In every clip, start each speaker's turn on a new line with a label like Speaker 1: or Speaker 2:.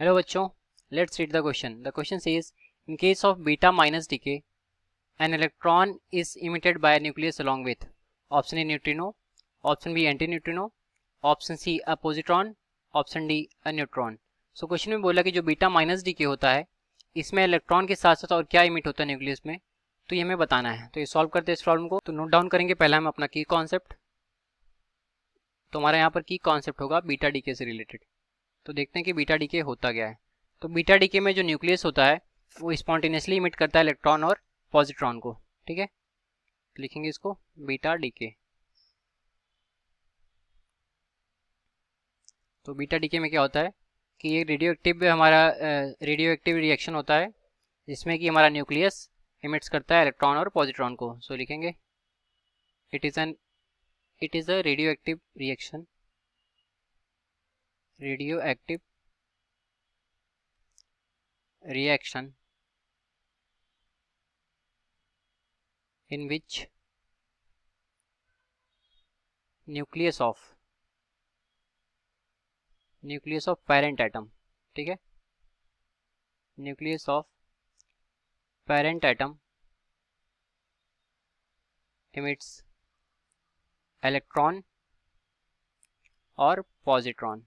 Speaker 1: Hello बच्चों, let's read the question. The question says in case of beta minus decay an electron is emitted by a nucleus along with option A neutrino, option B antineutrino, option C a positron, option D a neutron. So question में बोला कि जो beta minus D के होता है इसमें electron के साथ साथ और क्या इमिट होता है न्यूक्लियस में, तो ये हमें बताना है. तो ये सॉल्व करते हैं इस प्रॉब्लम को. तो नोट डाउन करेंगे पहला हम अपना की कॉन्सेप्ट. तो हमारा यहाँ पर की कॉन्सेप्ट होगा बीटा डीके से रिलेटेड. तो देखते हैं कि बीटा डीके होता क्या है. तो बीटा डीके में जो न्यूक्लियस होता है वो स्पॉन्टेनियसली इमिट करता है इलेक्ट्रॉन और पॉजिट्रॉन को. ठीक है, लिखेंगे इसको बीटा डीके. तो बीटा डीके में क्या होता है कि ये रेडियो एक्टिव रिएक्शन होता है जिसमें कि हमारा न्यूक्लियस इमिट्स करता है इलेक्ट्रॉन और पॉजिट्रॉन को. सो लिखेंगे it is a radio active reaction, radio active reaction in which nucleus of parent atom, ठीक है, nucleus of parent atom emits electron और positron.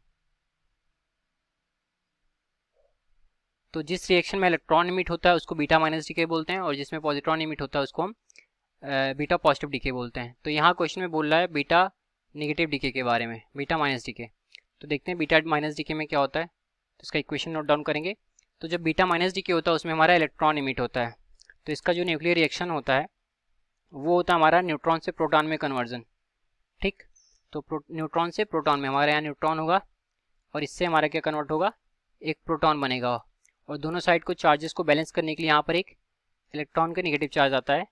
Speaker 1: तो जिस रिएक्शन में इलेक्ट्रॉन इमिट होता है उसको बीटा माइनस डीके बोलते हैं और जिसमें पॉजिट्रॉन इमिट होता है उसको हम बीटा पॉजिटिव डीके बोलते हैं. तो यहाँ क्वेश्चन में बोल रहा है बीटा नेगेटिव डीके के बारे में, बीटा माइनस डीके. तो देखते हैं बीटा माइनस डीके में क्या होता है. तो इसका इक्वेशन नोट डाउन करेंगे. तो जब बीटा माइनस डीके होता है उसमें हमारा इलेक्ट्रॉन इमिट होता है. तो इसका जो न्यूक्लियर रिएक्शन होता है वो होता है हमारा न्यूट्रॉन से प्रोटॉन में कन्वर्जन. ठीक, तो न्यूट्रॉन से प्रोटॉन में हमारे यहाँ न्यूट्रॉन होगा और इससे हमारा क्या कन्वर्ट होगा, एक प्रोटॉन बनेगा. और दोनों साइड को चार्जेस को बैलेंस करने के लिए यहाँ पर एक इलेक्ट्रॉन का नेगेटिव चार्ज आता है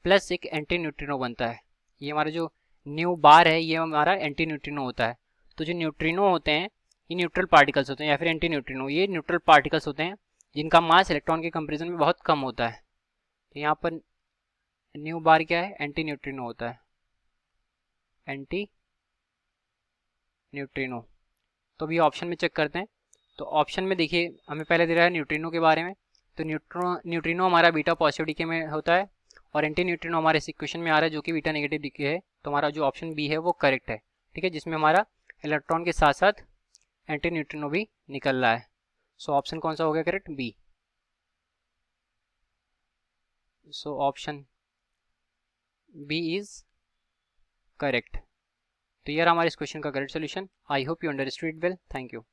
Speaker 1: प्लस एक एंटी न्यूट्रिनो बनता है. ये हमारा जो न्यू बार है ये हमारा एंटी न्यूट्रिनो होता है. तो जो न्यूट्रिनो होते हैं ये न्यूट्रल पार्टिकल्स होते हैं या फिर एंटी न्यूट्रिनो, ये न्यूट्रल पार्टिकल्स होते हैं जिनका मास इलेक्ट्रॉन के कंपेरिजन में बहुत कम होता है. तो यहाँ पर न्यू बार क्या है, एंटी न्यूट्रिनो होता है, एंटी न्यूट्रिनो. तो अभी ऑप्शन में चेक करते हैं. तो ऑप्शन में देखिए हमें पहले दे रहा है न्यूट्रिनो के बारे में. तो न्यूट्रिनो हमारा बीटा पॉजिटिव डीके में होता है और एंटी न्यूट्रिनो हमारे इस इक्वेशन में आ रहा है जो कि बीटा नेगेटिव डीके है. तो हमारा जो ऑप्शन बी है वो करेक्ट है. ठीक है, जिसमें हमारा इलेक्ट्रॉन के साथ साथ एंटी न्यूट्रिनो भी निकल रहा है. सो ऑप्शन कौन सा हो गया correct, B. So option B is correct. तो यार हमारे इस क्वेश्चन का correct solution. I hope you understood it well. Thank you.